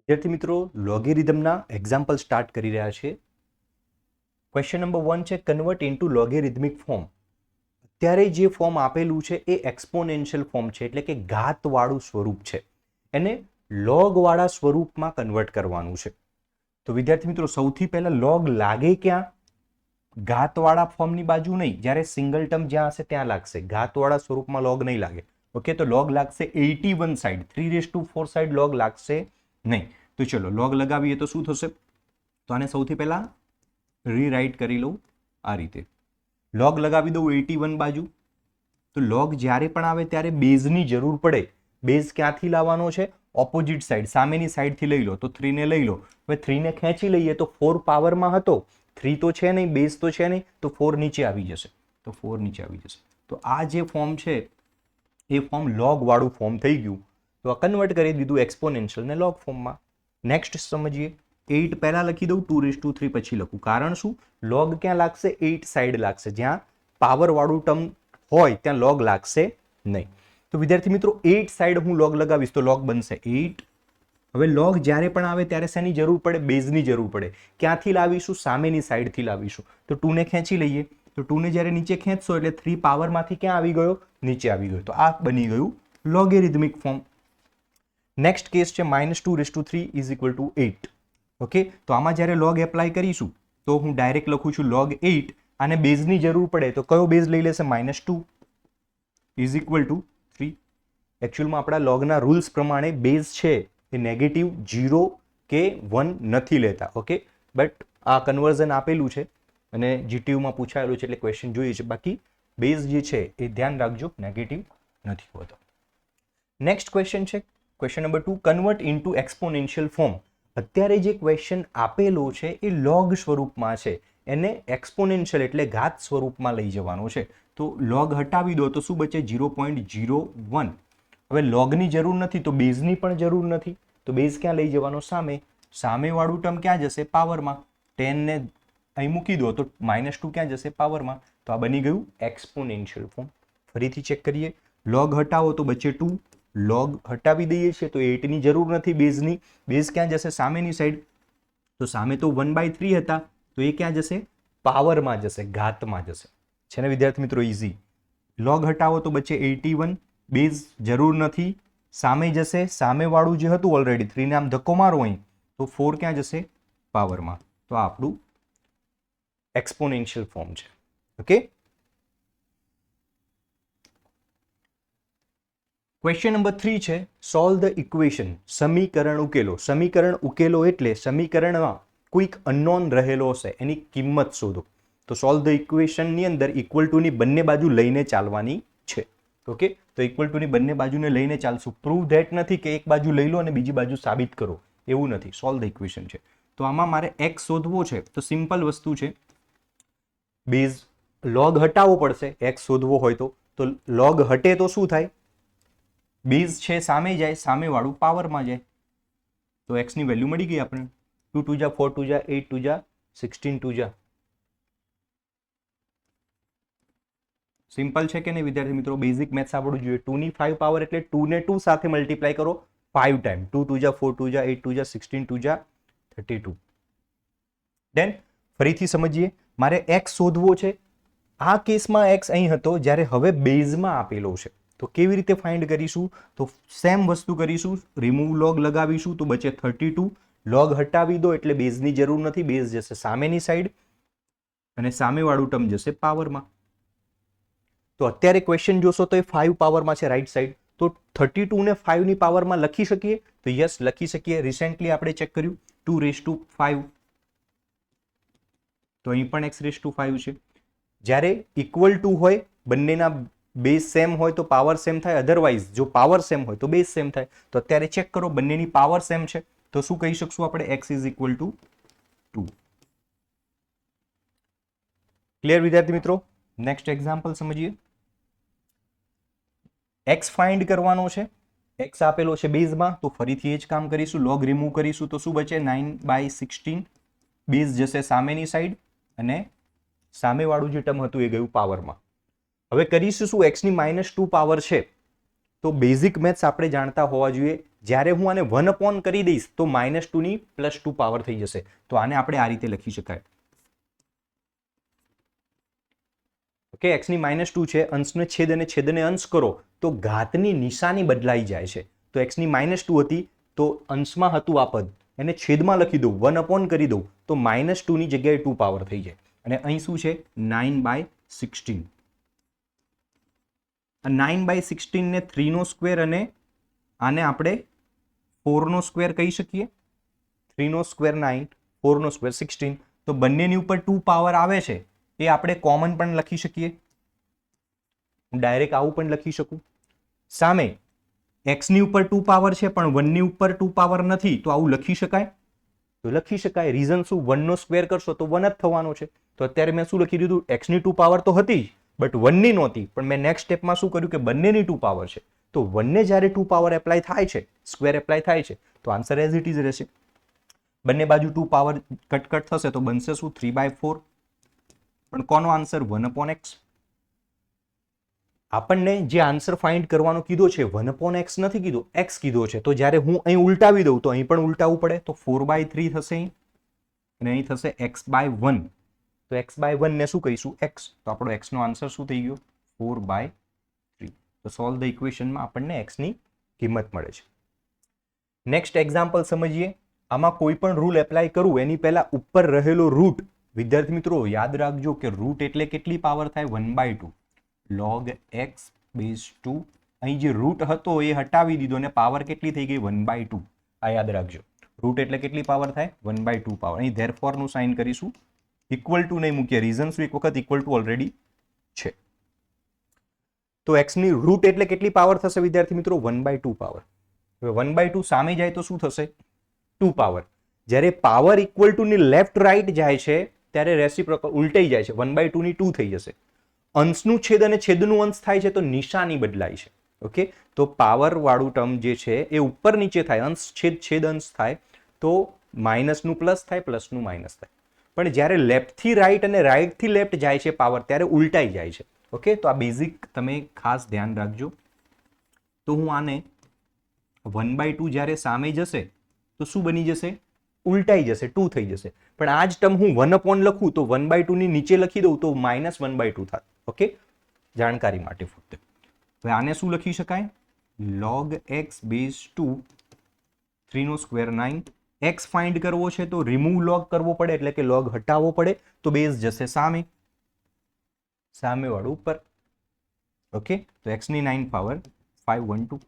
વિદ્યાર્થી મિત્રો, લોગેરિધમના example start કરી રહ્યા છે. ક્વેશ્ચન નંબર 1 છે કન્વર્ટ ઇન્ટુ લોગેરિધમિક ફોર્મ. અત્યારે જે ફોર્મ આપેલું છે એ એક્સપોનેન્શિયલ ફોર્મ છે, એટલે કે ઘાતવાળું સ્વરૂપ છે. એને લોગવાળા સ્વરૂપમાં કન્વર્ટ કરવાનું છે. તો વિદ્યાર્થી મિત્રો, સૌથી પહેલા લોગ લાગે ક્યાં? ઘાતવાળા ફોર્મની બાજુ નહીં. જ્યારે સિંગલ ટર્મ જ્યાં હશે ત્યાં લાગશે. ઘાતવાળા સ્વરૂપમાં લોગ નહીં લાગે. ઓકે, તો લોગ લાગશે 81 સાઈડ. 3/4 સાઈડ લોગ લાગશે નહીં. તો ચલો લોગ લગાવીએ તો શું થશે? તો આને સૌથી પહેલા રીરાઇટ કરી લઉં આ રીતે. લોગ લગાવી દઉં 81 બાજુ. તો લોગ જ્યારે પણ આવે ત્યારે બેઝની જરૂર પડે. બેઝ ક્યાંથી લાવવાનો છે? ઓપોઝિટ સાઈડ, સામેની સાઈડથી લઈ લો. તો 3 ને લઈ લો. હવે 3 ને ખેંચી લઈએ તો 4 પાવરમાં હતો. 3 તો છે નહીં, બેઝ તો છે નહીં, તો 4 નીચે આવી જશે. તો 4 નીચે આવી જશે. તો આ જે ફોર્મ છે એ ફોર્મ લોગ વાળું ફોર્મ થઈ ગયું. તો આ કન્વર્ટ કરી દીધું એક્સપોનેન્શિયલ ને લોગ ફોર્મમાં. નેક્સ્ટ સમજીએ. 8 પહેલા લખી દઉં, 2/3 પછી લખું. કારણ શું? લોગ ક્યાં લાગશે? 8 સાઈડ લાગશે. જ્યાં પાવર વાળું ટર્મ હોય ત્યાં લોગ લાગશે નહીં. તો વિદ્યાર્થી મિત્રો, 8 સાઈડ હું લોગ લગાવીશ તો લોગ બનશે 8. હવે લોગ જ્યારે પણ આવે ત્યારે શેની જરૂર પડે? બેઝની જરૂર પડે. ક્યાંથી લાવીશું? સામેની સાઈડથી લાવીશું. તો 2 ને ખેંચી લઈએ. તો 2 ને જ્યારે નીચે ખેંચશો એટલે 3 પાવરમાંથી ક્યાં આવી ગયો? નીચે આવી ગયો. તો આ બની ગયું લોગેરિધમિક ફોર્મ. નેક્સ્ટ કેસ છે -2/3 = 8. ઓકે, તો આમાં જ્યારે લોગ એપ્લાય કરીશું તો હું ડાયરેક્ટ લખું છું log 8. અને બેઝની જરૂર પડે તો કયો બેઝ લઈ લેશે? -2 = 3. એકચ્યુઅલમાં આપણા લોગના રૂલ્સ પ્રમાણે બેઝ છે એ નેગેટિવ 0 કે 1 નથી લેતા. ઓકે, બટ આ કન્વર્ઝન આપેલું છે અને જીટીયુમાં પૂછાયેલું છે એટલે ક્વેશ્ચન જોઈએ છે. બાકી બેઝ જે છે એ ધ્યાન રાખજો, નેગેટિવ નથી હોતો. નેક્સ્ટ ક્વેશ્ચન છે question number 2 convert into exponential form. અત્યારે જે ક્વેશ્ચન આપેલો છે એ લોગ સ્વરૂપમાં છે. એને એક્સપોનેન્શિયલ એટલે ઘાત સ્વરૂપમાં લઈ જવાનો છે. તો લોગ હટાવી દો તો શું બચે? 0.01. હવે લોગની જરૂર નથી તો બેઝની પણ જરૂર નથી. તો બેઝ ક્યાં લઈ જવાનો? સામે. સામેવાળું ટર્મ ક્યાં જશે? પાવરમાં. 10 ને અહીં મૂકી દો તો -2 ક્યાં જશે? પાવરમાં. તો આ બની ગયું એક્સપોનેન્શિયલ ફોર્મ. ફરીથી ચેક કરીએ. લોગ હટાવો તો બચે 2. લોગ હટાવી દઈએ છીએ તો 8 ની જરૂર નથી બેઝની. બેઝ ક્યાં જશે? સામેની સાઈડ. તો સામે તો 1/3 હતા, તો એ ક્યાં જશે? પાવરમાં જશે, ઘાતમાં જશે. છે ને વિદ્યાર્થી મિત્રો? ઇઝી. લોગ હટાવો તો બચે 81. બેઝ જરૂર નથી, સામે જશે. સામેવાળું જે હતું ઓલરેડી 3 ને આમ ધક્કો મારો અહીં તો 4 ક્યાં જશે? પાવરમાં. તો આ આપણું એક્સપોનેન્શિયલ ફોર્મ છે. ઓકે, ક્વેશ્ચન નંબર 3 છે સોલ્વ ધ ઇક્વેશન. સમીકરણ ઉકેલો. સમીકરણ ઉકેલો એટલે સમીકરણમાં કોઈક અનનોન રહેલો હશે, એની કિંમત શોધો. તો સોલ્વ ધ ઇક્વેશનની અંદર ઇક્વલ ટુ ની બંને બાજુ લઈને ચાલવાની છે. ઓકે, તો ઇક્વલ ટુ ની બંને બાજુને લઈને ચાલશું. પ્રૂવ ધેટ નથી કે એક બાજુ લઈ લો અને બીજી બાજુ સાબિત કરો, એવું નથી. સોલ્વ ધ ઇક્વેશન છે. તો આમાં મારે x શોધવો છે તો સિમ્પલ વસ્તુ છે. બેઝ લોગ હટાવવો પડશે x શોધવો હોય તો લોગ હટે તો શું થાય? બેઝ છે સામે જાય, સામેવાળું પાવરમાં જાય. તો x ની વેલ્યુ મળી ગઈ આપણે. 2 2 જા 4 2 જા 8 2 જા 16 2 જા. સિમ્પલ છે કે નહીં વિદ્યાર્થી મિત્રો? બેઝિક મેથ્સ આવડવું જોઈએ. 2 ની 5 પાવર એટલે 2 ને 2 સાથે મલ્ટીપ્લાય કરો 5 ટાઈમ. 2 2 જા 4 2 જા 8 2 જા 16 2 જા 32. દેન ફરીથી સમજીએ. મારે x શોધવો છે. આ કેસમાં x અહીં હતો, જ્યારે હવે બેઝમાં આપેલો છે. તો કેવી રીતે ફાઇન્ડ કરીશું? તો સેમ વસ્તુ કરીશું. રિમૂવ લોગ લગાવીશું તો બચે 32. લોગ હટાવી દો એટલે બેઝની જરૂર નથી. બેઝ જશે સામેની સાઈડ અને સામેવાળું ટર્મ જશે પાવરમાં. તો અત્યારે ક્વેશ્ચન જોશો તો એ 5 પાવરમાં છે રાઈટ સાઈડ. તો 32 ને 5 ની પાવરમાં લખી શકીએ? તો યસ, લખી શકીએ. રિસેન્ટલી આપણે ચેક કર્યું 2/5. તો અહીં પણ x/5 છે. જ્યારે ઇક્વલ ટુ હોય, બંનેના બેઝ સેમ હોય તો પાવર સેમ થાય. અધરવાઇઝ જો પાવર સેમ હોય તો બેઝ સેમ થાય. તો અત્યારે ચેક કરો, બંનેની પાવર સેમ છે તો શું કહી શકશું આપણે? x = 2. ક્લિયર વિદ્યાર્થી મિત્રો? નેક્સ્ટ એક્ઝામ્પલ સમજીએ. x ફાઇન્ડ કરવાનો છે. x આપેલો છે બેઝમાં, તો ફરીથી એ જ કામ કરીશું. લોગ રિમૂવ કરીશું તો શું બચે? 9/16. બેઝ જશે સામેની સાઈડ અને સામેવાળું જે ટર્મ હતું એ ગયું પાવરમાં. હવે કરીશું શું? x ની -2 પાવર છે તો બેઝિક મેથ્સ આપણે જાણતા હોવા જોઈએ. જ્યારે હું આને 1 અપોન કરી દઈશ તો -2 ની +2 પાવર થઈ જશે. તો આને આપણે આ રીતે લખી શકાય. ઓકે, x ની -2 છે, અંશને છેદ અને છેદને અંશ કરો તો ઘાતની નિશાની બદલાઈ જાય છે. તો x ની -2 હતી તો અંશમાં હતું આ પદ, એને છેદમાં લખી દઉં, 1 અપોન કરી દઉં તો -2 ની જગ્યાએ 2 પાવર થઈ જાય. અને અહીં શું છે 9/16. 9/16 ને 3 નો સ્ક્વેર અને આને આપણે 4 નો સ્ક્વેર કહી શકીએ. 3 નો સ્ક્વેર 9, 4 નો સ્ક્વેર 16. તો બંનેની ઉપર 2 પાવર આવે છે એ આપણે કોમન પણ લખી શકીએ. હું ડાયરેક્ટ આવું પણ લખી શકું. સામે x ની ઉપર 2 પાવર છે પણ 1 ની ઉપર 2 પાવર નથી, તો આવું લખી શકાય? તો લખી શકાય. રીઝન શું? 1 નો સ્ક્વેર કરશો તો 1 જ થવાનો છે. તો અત્યારે મેં શું લખી દીધું? x ની 2 પાવર તો હતી જ, બટ 1 ની નહોતી. પણ મેં નેક્સ્ટ સ્ટેપમાં શું કર્યું કે બંનેની 2 પાવર છે. તો 1 ને જ્યારે 2 પાવર એપ્લાય થાય છે, સ્ક્વેર એપ્લાય થાય છે, તો આન્સર એઝ ઇટ ઇઝ રહેશે. બંને બાજુ 2 પાવર કટ થશે તો બનશે શું? 3/4. પણ કોનો આન્સર? 1/x. આપણને જે આન્સર ફાઇન્ડ કરવાનો કીધો છે 1/x નથી કીધો, x કીધો છે. તો જ્યારે હું અહીં ઉલટાવી દઉં તો અહીં પણ ઉલટાવવું પડે. તો 4/3 થશે અહીં, અને અહીં થશે x/1. તો x/1 ને શું કહીશું? x. તો આપણો x નો આન્સર શું થઈ ગયો? 4/3. તો સોલ્વ ધ ઇક્વેશનમાં આપણને x ની કિંમત મળે છે. નેક્સ્ટ એક્ઝામ્પલ સમજીએ. આમાં કોઈ પણ રૂલ એપ્લાય કરું એની પહેલા ઉપર રહેલો રૂટ, વિદ્યાર્થી મિત્રો યાદ રાખજો કે રૂટ એટલે કેટલી પાવર થાય? 1/2 log x base 2. અહીં જે રૂટ હતો એ હટાવી દીધો અને પાવર કેટલી થઈ ગઈ? 1/2. આ યાદ રાખજો. રૂટ એટલે કેટલી પાવર થાય? 1/2 પાવર. અહીં ધેરફોર નું સાઇન કરીશું, ઇક્વલ ટુ નહીં મૂકીએ. રીઝન શું? એક વખત ઇક્વલ ટુ ઓલરેડી છે. તો x ની રૂટ એટલે કેટલી પાવર થશે વિદ્યાર્થી મિત્રો? 1/2 પાવર. હવે 1/2 સામે જાય તો શું થશે? 2 પાવર. જ્યારે પાવર ઇક્વલ ટુ ની લેફ્ટ રાઈટ જાય છે ત્યારે રેસિપ્રોકલ ઉલટાઈ જાય છે. 1/2 ની 2 થઈ જશે. અંશનું છેદ અને છેદનું અંશ થાય છે તો નિશાની બદલાય છે. ઓકે, તો પાવર વાળું ટર્મ જે છે એ ઉપર નીચે થાય, અંશ છેદ છેદ અંશ થાય તો માઇનસનું પ્લસ થાય, પ્લસનું માઇનસ થાય. પણ જ્યારે લેફ્ટથી રાઈટ અને રાઈટથી લેફ્ટ જાય છે પાવર ત્યારે ઉલટાઈ જાય છે. ઓકે, તો આ બેઝિક તમે ખાસ ધ્યાન રાખજો. તો હું આને 1/2 જ્યારે સામે જશે તો શું બની જશે? ઉલટાઈ જશે, 2 થઈ જશે. પણ આ જ ટર્મ હું 1 અપોન લખું તો 1/2 ની નીચે લખી દઉં તો -1/2 થાય. ઓકે, જાણકારી માટે ફક્ત. હવે આને શું લખી શકાય? log x base 2, 3 નો સ્ક્વેર 9. x ફાઇન્ડ કરવો છે તો રિમૂવ log કરવો પડે, એટલે કે log હટાવવો પડે. તો બેઝ જશે સામે, સામે વાળું ઉપર. ઓકે, તો x ની 9 પાવર 512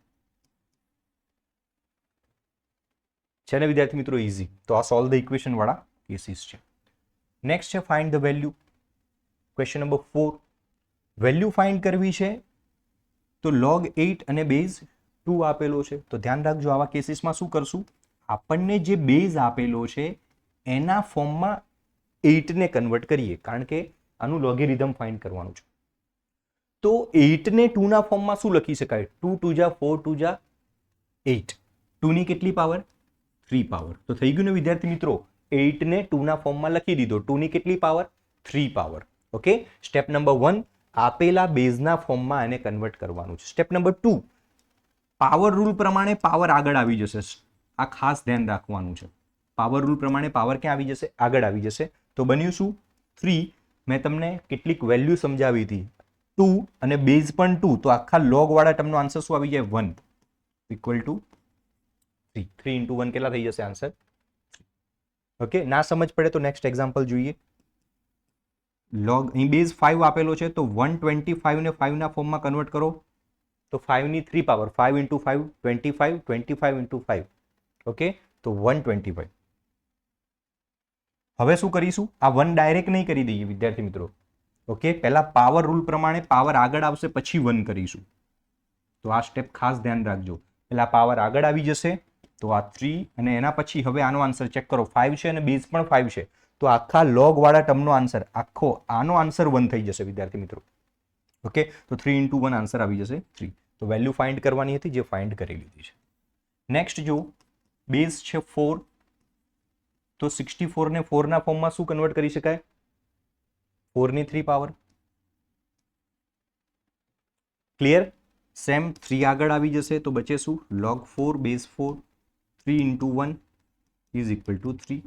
છે ને વિદ્યાર્થી મિત્રો? ઇઝી. તો આ સોલ્વ ધ ઇક્વેશન વાળા કેસીસ છે. નેક્સ્ટ છે find the value. Question number 4. Value find કરવી છે તો log 8 અને બેઝ 2 આપેલો છે. તો ધ્યાન રાખજો આવા કેસીસમાં શું કરશું? આપણને જે બેઝ આપેલો છે એના ફોર્મમાં 8 ને કન્વર્ટ કરીએ, કારણ કે આનું લોગેરિધમ ફાઇન્ડ કરવાનું છે. તો 8 ને 2 ના ફોર્મમાં શું લખી શકાય? 2 2 જા 4 2 જા 8. 2 ની કેટલી પાવર? 3 પાવર. તો થઈ ગયું ને વિદ્યાર્થી મિત્રો? 8 ને 2 ના ફોર્મમાં લખી દીધો. 2 ની કેટલી power? 3 power. Okay, step number 1 આપેલા બેઝના ફોર્મમાં એને કન્વર્ટ કરવાનું છે. સ્ટેપ નંબર 2 પાવર રૂલ પ્રમાણે પાવર આગળ આવી જશે. આ ખાસ ધ્યાન રાખવાનું છે. પાવર રૂલ પ્રમાણે પાવર ક્યાં આવી જશે? આગળ આવી જશે. તો બન્યું શું? 3. મેં તમને કેટલીક વેલ્યુ સમજાવી હતી, 2 અને બેઝ પણ 2. તો આખા લોગ વાળા ટર્મનો આન્સર શું આવી જાય? 1 ઇક્વલ ટુ 3. 3 into 1 કેટલા થઈ જશે આન્સર? ઓકે, ના સમજ પડે તો નેક્સ્ટ એક્ઝામ્પલ જોઈએ. log અહીં બેઝ 5 આપેલો છે તો 125 ને 5 ના ફોર્મમાં કન્વર્ટ કરો તો 5 ની 3 પાવર, 5 into 5 25, 25 into 5. ઓકે, તો 125. હવે શું કરીશું? આ 1 ડાયરેક્ટ નહીં કરી દઈએ વિદ્યાર્થી મિત્રો. ઓકે, પહેલા પાવર રૂલ પ્રમાણે પાવર આગળ આવશે પછી 1 કરીશું. તો આ સ્ટેપ ખાસ ધ્યાન રાખજો. પહેલા પાવર આગળ આવી જશે તો આ 3 અને એના પછી હવે આનો આન્સર ચેક કરો. 5 છે અને બેઝ પણ 5 છે. તો આખા લોગ વાળા ટર્મનો આન્સર, આખો આનો આન્સર 1 થઈ જશે વિદ્યાર્થી મિત્રો. ઓકે, તો 3 into 1 આન્સર આવી જશે 3. તો વેલ્યુ ફાઇન્ડ કરવાની હતી જે ફાઇન્ડ કરી લીધી છે. નેક્સ્ટ જો બેઝ છે 4, તો 64 ને 4 ના ફોર્મમાં શું કન્વર્ટ કરી શકાય? 4 ની 3 પાવર. ક્લિયર? સેમ 3 આગળ આવી જશે તો બચે શું? log 4 base 4 3 into 1 is equal to 3.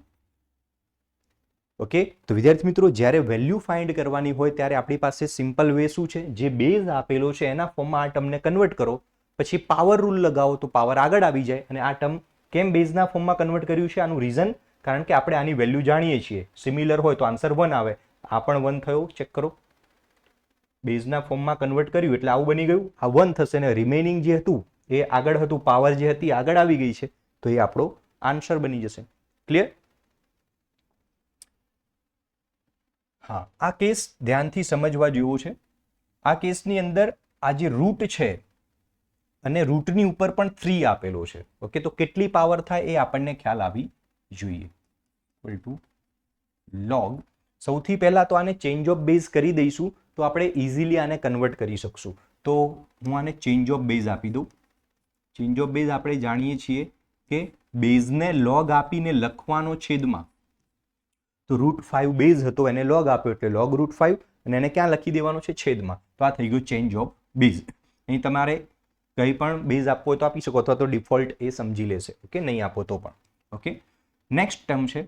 Okay, તો વિદ્યાર્થી મિત્રો જ્યારે વેલ્યુ ફાઇન્ડ કરવાની હોય ત્યારે આપણી પાસે સિમ્પલ વે શું છે? જે બેઝ આપેલો છે એના ફોર્મમાં આ ટર્મને કન્વર્ટ કરો, પછી પાવર રૂલ લગાવો તો પાવર આગળ આવી જાય. અને આ ટર્મ કેમ બેઝના ફોર્મમાં કન્વર્ટ કર્યું છે? આનું રીઝન કારણ કે આપણે આની વેલ્યુ જાણીએ છીએ. સિમિલર હોય તો આન્સર 1 આવે. આ પણ 1 થયો, ચેક કરો. બેઝના ફોર્મમાં કન્વર્ટ કર્યું એટલે આવું બની ગયું. આ 1 થશે ને રિમેનિંગ જે હતું એ આગળ હતું, પાવર જે હતી આગળ આવી ગઈ છે, તો એ આપણો આન્સર બની જશે. ક્લિયર? હા, આ કેસ ધ્યાનથી સમજવા જેવો છે. આ કેસની અંદર આ જે રૂટ છે અને રૂટની ઉપર પણ 3 આપેલો છે. ઓકે, તો કેટલી પાવર થાય એ આપણને ખ્યાલ આવી જોઈએ. ઇક્વલ ટુ log, સૌથી પહેલા તો આને ચેન્જ ઓફ બેઝ કરી દઈશું તો આપણે ઇઝીલી આને કન્વર્ટ કરી શકશું. તો હું આને ચેન્જ ઓફ બેઝ આપી દઉં. ચેન્જ ઓફ બેઝ આપણે જાણીએ છીએ કે બેઝને log આપીને લખવાનો છેદમાં. તો √5 બેઝ હતો એને log આપ્યો એટલે log √5 અને એને ક્યાં લખી દેવાનો છે? છેદમાં. તો આ થઈ ગયું ચેન્જ ઓફ બેઝ. અહીં તમારે કંઈ પણ બેઝ આપવો હોય તો આપી શકો, અથવા તો ડિફોલ્ટ એ સમજી લેશે. ઓકે, નહીં આપો તો પણ. ઓકે, નેક્સ્ટ ટર્મ છે.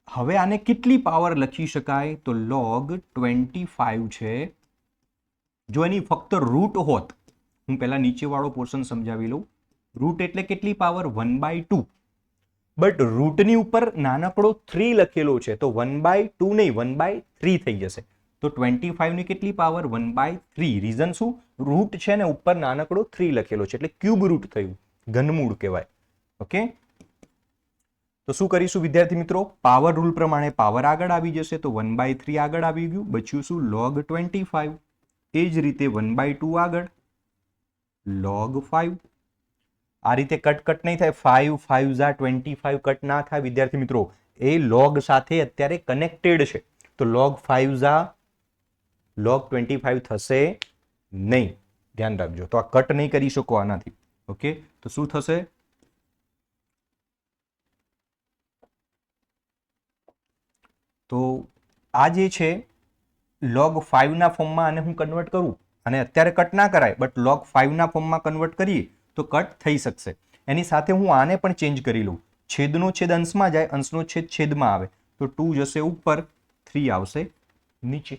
હવે આને કેટલી પાવર લખી શકાય? તો log 25 છે. જો એની ફક્ત રૂટ હોત, હું પહેલા નીચેવાળો પોર્શન સમજાવી લઉં. રૂટ એટલે કેટલી પાવર? 1/2. બટ રૂટની ઉપર નાનકડો 3 લખેલો છે તો 1/2 નહીં 1/3 થઈ જશે. તો 25 ની કેટલી પાવર? 1/3. રીઝન શું? રૂટ છે ને ઉપર નાનકડો 3 લખેલો છે એટલે ક્યુબ રૂટ થયું, ઘનમૂળ કહેવાય. ઓકે, તો શું કરીશું વિદ્યાર્થી મિત્રો? પાવર રૂલ પ્રમાણે પાવર આગળ આવી જશે તો 1/3 આગળ આવી ગયું, બચ્યું શું? log 25. એ જ રીતે 1/2 આગળ log 5. આ રીતે કટ નહીં થાય. 5 5 ઝા 25 કટ ના થાય વિદ્યાર્થી મિત્રો. એ log સાથે અત્યારે કનેક્ટેડ છે તો log 5 ઝા log 25 થશે નહીં. ધ્યાન રાખજો. તો આ કટ નહીં કરી શકો આનાથી. ઓકે, તો શું થશે? તો આ જે છે log 5 ના ફોર્મમાં આને હું કન્વર્ટ કરું, અને અત્યારે કટ ના કરાય બટ log 5 ના ફોર્મમાં કન્વર્ટ કરીએ તો કટ થઈ શકશે. એની સાથે હું આને પણ ચેન્જ કરી લઉં. છેદનો છેદ અંશમાં જાય, અંશનો છેદ છેદમાં આવે તો 2 જશે ઉપર, 3 આવશે નીચે.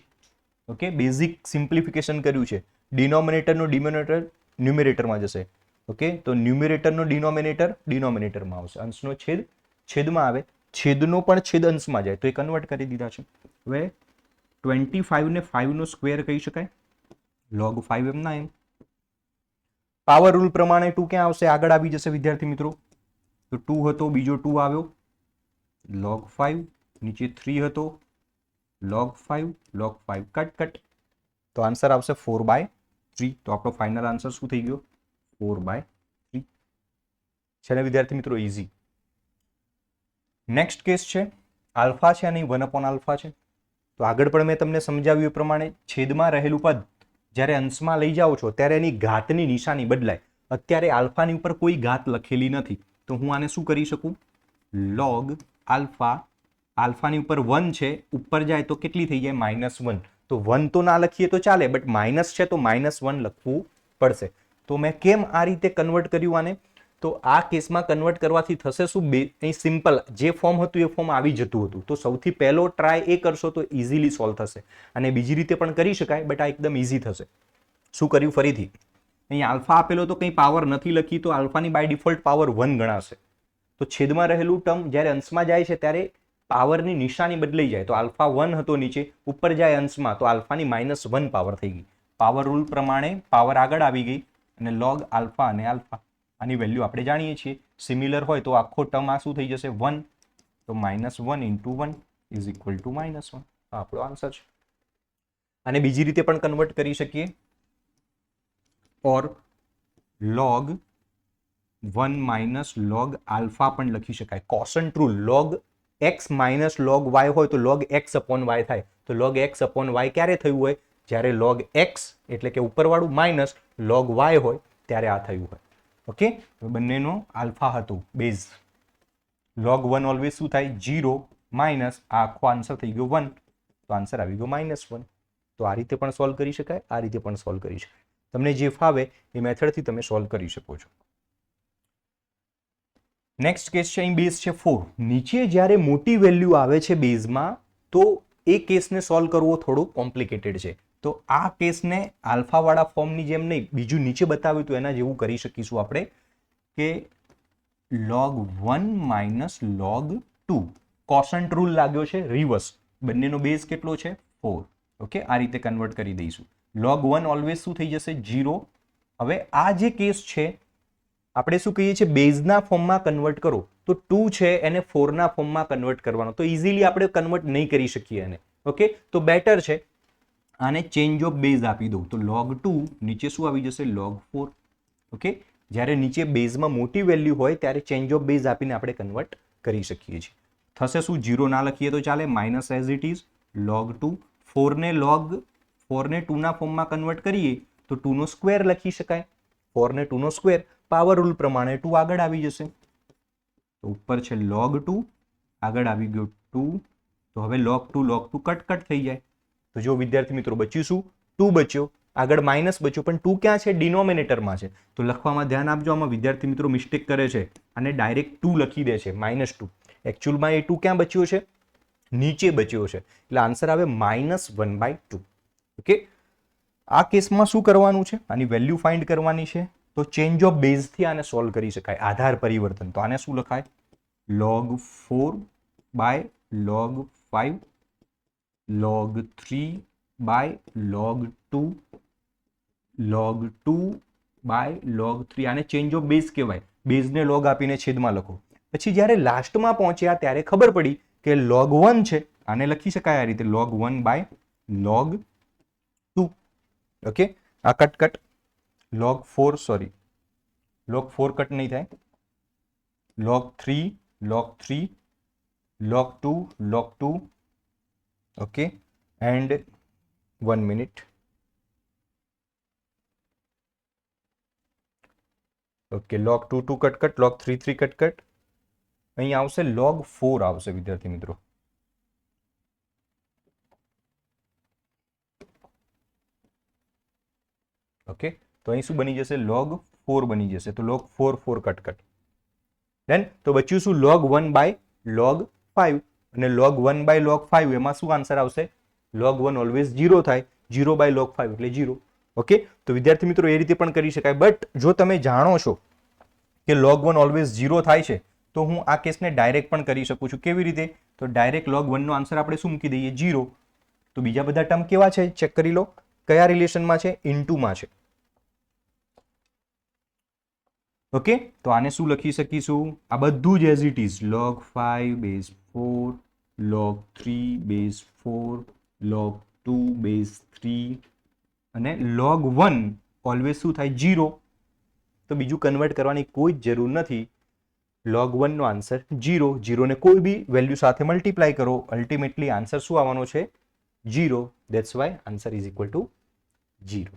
ઓકે, બેઝિક સિમ્પ્લિફિકેશન કર્યું છે. ડિનોમિનેટરનો ડિનોમિનેટર ન્યુમેરેટરમાં જશે. ઓકે, તો ન્યુમેરેટરનો ડિનોમિનેટર ડિનોમિનેટરમાં આવશે, અંશનો છેદ છેદમાં આવે, છેદનો પણ છેદ અંશમાં જાય તો એ કન્વર્ટ કરી દીધા છે. હવે 25 ને 5 નો સ્ક્વેર કહી શકાય, log 5 એમના એમ. પાવર રૂલ પ્રમાણે 2 ક્યાં આવશે? આગળ આવી જશે વિદ્યાર્થી મિત્રો. તો 2 હતો, બીજો 2 આવ્યો, log 5. નીચે 3 હતો, log 5 log 5 કટ કટ. તો આન્સર આવશે 4/3. તો આપણો ફાઇનલ આન્સર શું થઈ ગયો? 4/3. છે ને વિદ્યાર્થી મિત્રો? ઇઝી. નેક્સ્ટ કેસ છે આલ્ફા છે અને 1/α છે. તો આગળ પણ મેં તમને સમજાવ્યું એ પ્રમાણે છેદમાં રહેલું પદ જ્યારે અંશમાં લઈ જાઓ છો ત્યારે એની ઘાતની નિશાની બદલાય. અત્યારે આલ્ફાની ઉપર કોઈ ઘાત લખેલી નથી તો હું આને શું કરી શકું? log alpha. આલ્ફાની ઉપર 1 છે, ઉપર જાય તો કેટલી થઈ જાય? -1. તો 1 તો ના લખીએ તો ચાલે બટ માઇનસ છે તો -1 લખવું પડશે. તો મેં કેમ આ રીતે કન્વર્ટ કર્યું આને? તો આ કેસમાં કન્વર્ટ કરવાથી થશે શું? અહીં સિમ્પલ જે ફોર્મ હતું એ ફોર્મ આવી જતું હતું. તો સૌથી પહેલો ટ્રાય એ કરશો તો ઇઝીલી સોલ્વ થશે. અને બીજી રીતે પણ કરી શકાય બટ આ એકદમ ઇઝી થશે. શું કર્યું? ફરીથી અહીં આલ્ફા આપેલો તો કંઈ પાવર નથી લખી તો આલ્ફાની બાય ડિફોલ્ટ પાવર 1 ગણાશે. તો છેદમાં રહેલું ટર્મ જ્યારે અંશમાં જાય છે ત્યારે પાવરની નિશાની બદલાઈ જાય. તો આલ્ફા 1 હતો નીચે, ઉપર જાય અંશમાં તો આલ્ફાની -1 પાવર થઈ ગઈ. પાવર રૂલ પ્રમાણે પાવર આગળ આવી ગઈ અને log આલ્ફા અને આલ્ફા આની વેલ્યુ આપણે જાણીએ છીએ. સિમિલર હોય તો આખો ટર્મ આ શું થઈ જશે? 1. તો -1 into 1 ઇઝ ઇક્વલ ટુ -1. આપણો આન્સર છે. આને બીજી રીતે પણ કન્વર્ટ કરી શકીએ. ઓર log 1 - log આલ્ફા પણ લખી શકાય. Constant rule log x - log y હોય તો log x/y થાય. તો log x/y ક્યારે થયું હોય? જ્યારે log x એટલે કે ઉપરવાળું માઇનસ log y હોય ત્યારે આ થયું હોય. ઓકે, બંનેનો આલ્ફા હતું બેઝ. log 1 ઓલવેઝ શું થાય? 0 માઇનસ આ આખો આન્સર થઈ ગયો 1. તો આન્સર આવી ગયો -1. તો આ રીતે પણ સોલ્વ કરી શકાય, આ રીતે પણ સોલ્વ કરી શકાય. તમને જે ફાવે એ મેથડથી તમે સોલ્વ કરી શકો છો. નેક્સ્ટ કેસ છે, અહીં બેઝ છે 4. નીચે જ્યારે મોટી વેલ્યુ આવે છે બેઝમાં તો એ કેસને સોલ્વ કરવો થોડો કોમ્પ્લિકેટેડ છે. તો આ કેસને આલ્ફાવાળા ફોર્મની જેમ નહીં, બીજું નીચે બતાવ્યું તો એના જેવું કરી શકીશું આપણે કે log 1 minus log 2. Constant rule લાગ્યો છે રિવર્સ. બંનેનો બેઝ કેટલો છે 4. ઓકે, આ રીતે કન્વર્ટ કરી દઈશું. log 1 ઓલવેઝ શું થઈ જશે 0. હવે આ જે કેસ છે આપણે શું કહીએ છીએ, બેઝના ફોર્મમાં કન્વર્ટ કરો તો 2 છે એને 4 ના ફોર્મમાં કન્વર્ટ કરવાનો. તો ઇઝીલી આપણે કન્વર્ટ નહીં કરી શકીએ એને. ઓકે, તો બેટર છે આને ચેન્જ ઓફ બેઝ આપી દઉં તો log 2 નીચે શું આવી જશે log 4. ઓકે, જ્યારે નીચે બેઝમાં મોટી વેલ્યુ હોય ત્યારે ચેન્જ ઓફ બેઝ આપીને આપણે કન્વર્ટ કરી શકીએ છીએ. થશે શું, 0 ના લખીએ તો ચાલે, minus as it is log 2. 4 ને 2 ના ફોર્મમાં કન્વર્ટ કરીએ તો 2 નો સ્ક્વેર લખી શકાય. 4 ને 2 નો સ્ક્વેર, પાવર રૂલ પ્રમાણે 2 આગળ આવી જશે. તો ઉપર છે log 2, આગળ આવી ગયો 2. તો હવે log 2 કટ થઈ જાય. તો જો વિદ્યાર્થી મિત્રો બચ્યું શું, 2 બચ્યો, આગળ માઇનસ બચ્યો, પણ 2 ક્યાં છે, ડિનોમિનેટરમાં છે. તો લખવામાં ધ્યાન આપજો, આમાં વિદ્યાર્થી મિત્રો મિસ્ટેક કરે છે અને ડાયરેક્ટ 2 લખી દે છે, -2. એકચ્યુઅલમાં એ 2 ક્યાં બચ્યો છે, નીચે બચ્યો છે. એટલે આન્સર આવે -1/2. ઓકે, આ કેસમાં શું કરવાનું છે, આની વેલ્યુ ફાઇન્ડ કરવાની છે. તો ચેન્જ ઓફ બેઝથી આને સોલ્વ કરી શકાય, આધાર પરિવર્તન. તો આને શું લખાય, log 4/log 5, log 3/log 2, log 2/log 3. આને ચેન્જ ઓફ બેઝ કહેવાય. બેઝને લોગ આપીને છેદમાં લખો. પછી જ્યારે લાસ્ટમાં પહોંચ્યા ત્યારે ખબર પડી કે log 1 છે, આને લખી શકાય આ રીતે log 1/log 2. ઓકે, આ કટ log 4 કટ નહીં થાય, log 3 log 2 log 2. Okay, and 1 minute. Okay, log 2 cut, log 3 cut. અહીં આવશે log 4 આવશે વિદ્યાર્થી મિત્રો. ઓકે, તો અહીં શું બની જશે, log 4 બની જશે. તો log 4 કટ. દેન તો બચ્યું શું, log 1/log 5. અને log 1/log 5 એમાં શું આન્સર આવશે, log 1 ઓલવેઝ 0 થાય, 0/log 5 એટલે 0. ઓકે, તો વિદ્યાર્થી મિત્રો એ રીતે પણ કરી શકાય. બટ જો તમે જાણો છો કે log 1 ઓલવેઝ 0 થાય છે તો હું આ કેસને ડાયરેક્ટ પણ કરી શકું છું. કેવી રીતે, તો ડાયરેક્ટ log 1 નો આન્સર આપણે શું મૂકી દઈએ, 0. તો બીજા બધા ટર્મ કેવા છે ચેક કરી લો, કયા રિલેશનમાં છે, ઇન્ટુમાં છે. ઓકે, તો આને શું લખી શકીશું, આ બધું જ as it is log 5 base 4, log 3 base 4, log 2 base 3 અને log 1 ઓલવેઝ શું થાય, 0. તો બીજું કન્વર્ટ કરવાની કોઈ જ જરૂર નથી. log 1 નો આન્સર 0. 0 ને કોઈ બી વેલ્યુ સાથે મલ્ટીપ્લાય કરો, અલ્ટિમેટલી આન્સર શું આવવાનો છે, 0. That's why answer is equal to 0.